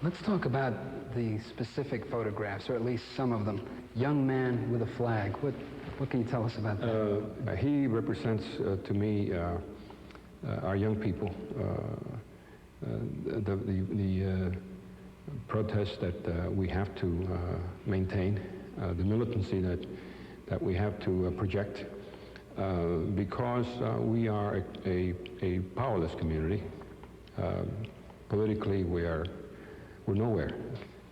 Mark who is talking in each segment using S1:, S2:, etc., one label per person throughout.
S1: Let's talk about the specific photographs, or at least some of them. Young man with a flag. What can you tell us about that?
S2: He represents to me our young people, the protest that we have to maintain, the militancy that we have to project, because we are a powerless community. Politically, we're nowhere.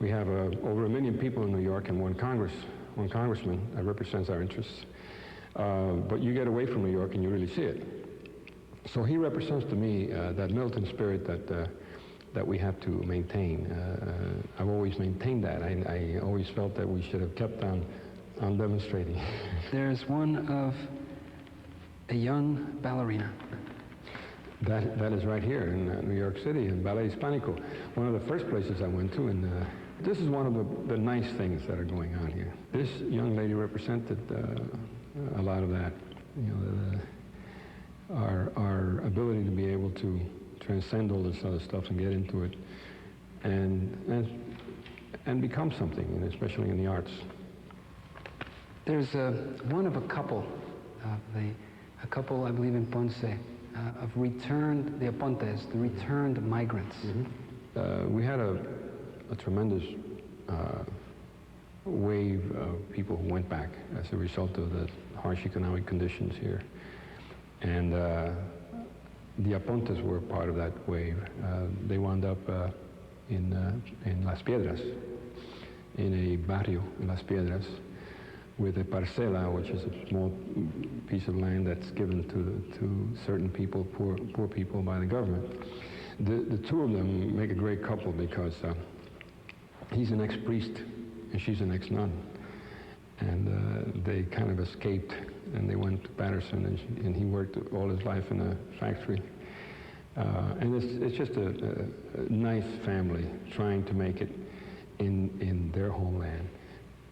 S2: We have over 1 million people in New York and one congressman that represents our interests. But you get away from New York and you really see it. So he represents to me that militant spirit that we have to maintain. I've always maintained that. I always felt that we should have kept on demonstrating.
S1: There's one of a young ballerina.
S2: That is right here in New York City, in Ballet Hispanico. One of the first places I went to, and this is one of the nice things that are going on here. This young lady represented a lot of that, you know, our ability to be able to transcend all this other stuff and get into it, and become something, and especially in the arts.
S1: There's one of a couple, a couple, I believe, in Ponce, of the Apontes, the returned migrants.
S2: Mm-hmm. We had a tremendous wave of people who went back as a result of the harsh economic conditions here. And the Apontes were part of that wave. They wound up in Las Piedras, in a barrio in Las Piedras, with a parcela, which is a small piece of land that's given to certain people, poor people, by the government. The two of them make a great couple because he's an ex-priest and she's an ex-nun. And they kind of escaped and they went to Patterson, and he worked all his life in a factory. And it's just a nice family trying to make it in their homeland.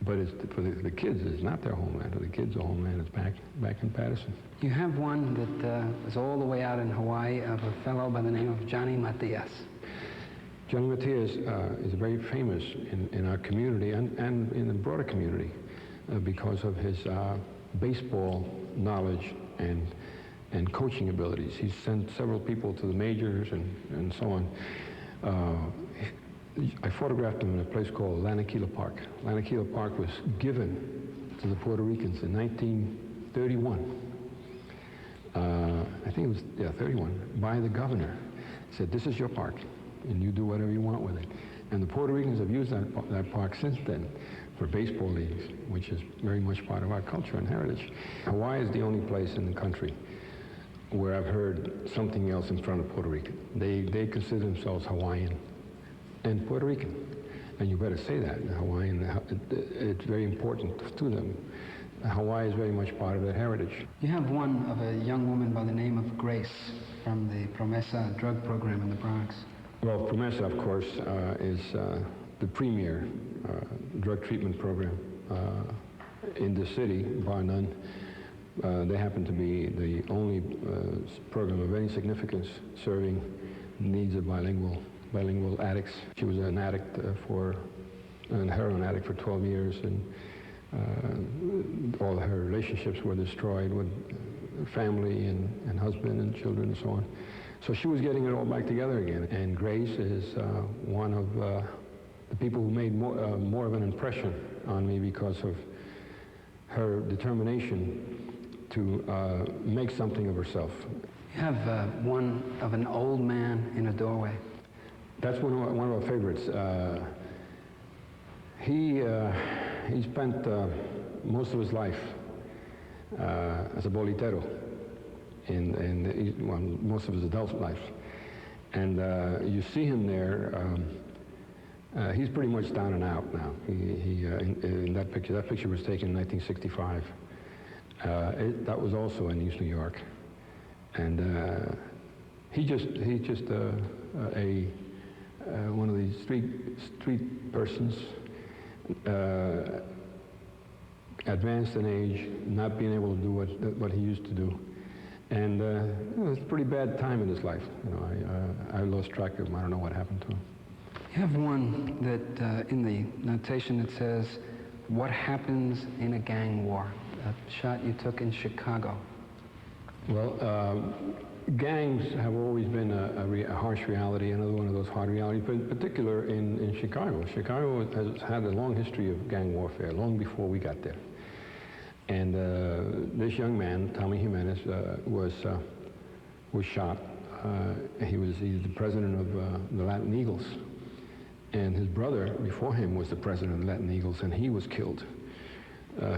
S2: But for the kids, it's not their homeland. For the kids, the homeland is back in Patterson.
S1: You have one that is all the way out in Hawaii, of a fellow by the name of Johnny Matias.
S2: Johnny Matias is very famous in our community and in the broader community because of his baseball knowledge and coaching abilities. He's sent several people to the majors and so on. I photographed him in a place called Lanakeela Park. Lanakeela Park was given to the Puerto Ricans in 1931. I think it was, 31, by the governor. He said, this is your park, and you do whatever you want with it. And the Puerto Ricans have used that park since then for baseball leagues, which is very much part of our culture and heritage. Hawaii is the only place in the country where I've heard something else in front of Puerto Rican. They consider themselves Hawaiian and Puerto Rican, and you better say that. Hawaiian, it's very important to them. Hawaii is very much part of their heritage.
S1: You have one of a young woman by the name of Grace from the Promesa drug program in the Bronx.
S2: Well, Promesa, of course, is the premier drug treatment program in the city, bar none. They happen to be the only program of any significance serving the needs of bilingual addicts. She was an addict a heroin addict for 12 years, and all her relationships were destroyed with family and husband and children and so on. So she was getting it all back together again. And Grace is one of the people who made more of an impression on me because of her determination to make something of herself.
S1: You have one of an old man in a doorway.
S2: That's one of our favorites. He spent most of his life as a bolitero most of his adult life. And you see him there, he's pretty much down and out now. In that picture was taken in 1965. That was also in East New York. And he's just one of these street persons, advanced in age, not being able to do what he used to do. And it was a pretty bad time in his life. You know, I lost track of him. I don't know what happened to him.
S1: You have one that in the notation it says, "What happens in a gang war?" A shot you took in Chicago.
S2: Well, gangs have always been a harsh reality, another one of those hard realities, but in particular in Chicago. Chicago has had a long history of gang warfare, long before we got there. And this young man, Tommy Jimenez, was shot. He's the president of the Latin Eagles. And his brother, before him, was the president of the Latin Eagles, and he was killed.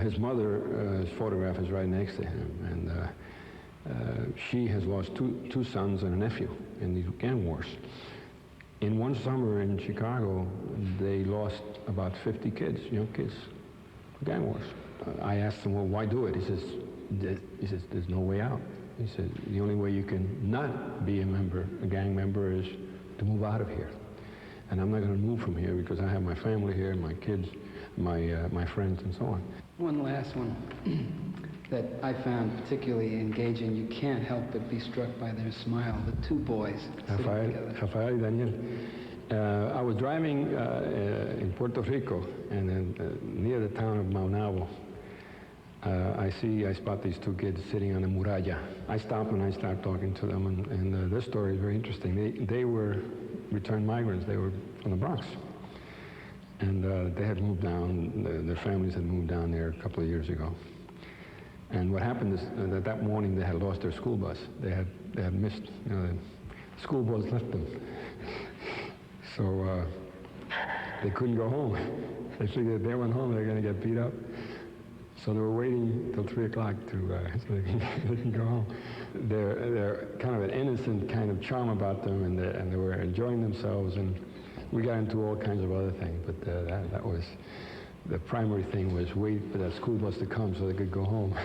S2: His mother, his photograph is right next to him, and she has lost two sons and a nephew in these gang wars. In one summer in Chicago, they lost about 50 kids, young kids, to gang wars. I asked him, well, why do it? He says, there's no way out. He said, the only way you can not be a gang member, is to move out of here. And I'm not going to move from here because I have my family here, my kids, my friends, and so on.
S1: One last one that I found particularly engaging. You can't help but be struck by their smile, the two boys sitting together.
S2: Rafael and Daniel. I was driving in Puerto Rico, and then near the town of Maunabo, I spot these two kids sitting on the muralla. I stop and I start talking to them, and their story is very interesting. They were returned migrants. They were from the Bronx. And they had moved down, their families had moved down there a couple of years ago. And what happened is that morning they had lost their school bus. They had missed, the school bus left them. So they couldn't go home. They figured if they went home, they were going to get beat up. So they were waiting till 3 o'clock so they can go home. They're kind of an innocent kind of charm about them, and they were enjoying themselves. And we got into all kinds of other things, but that was the primary thing, was wait for that school bus to come so they could go home.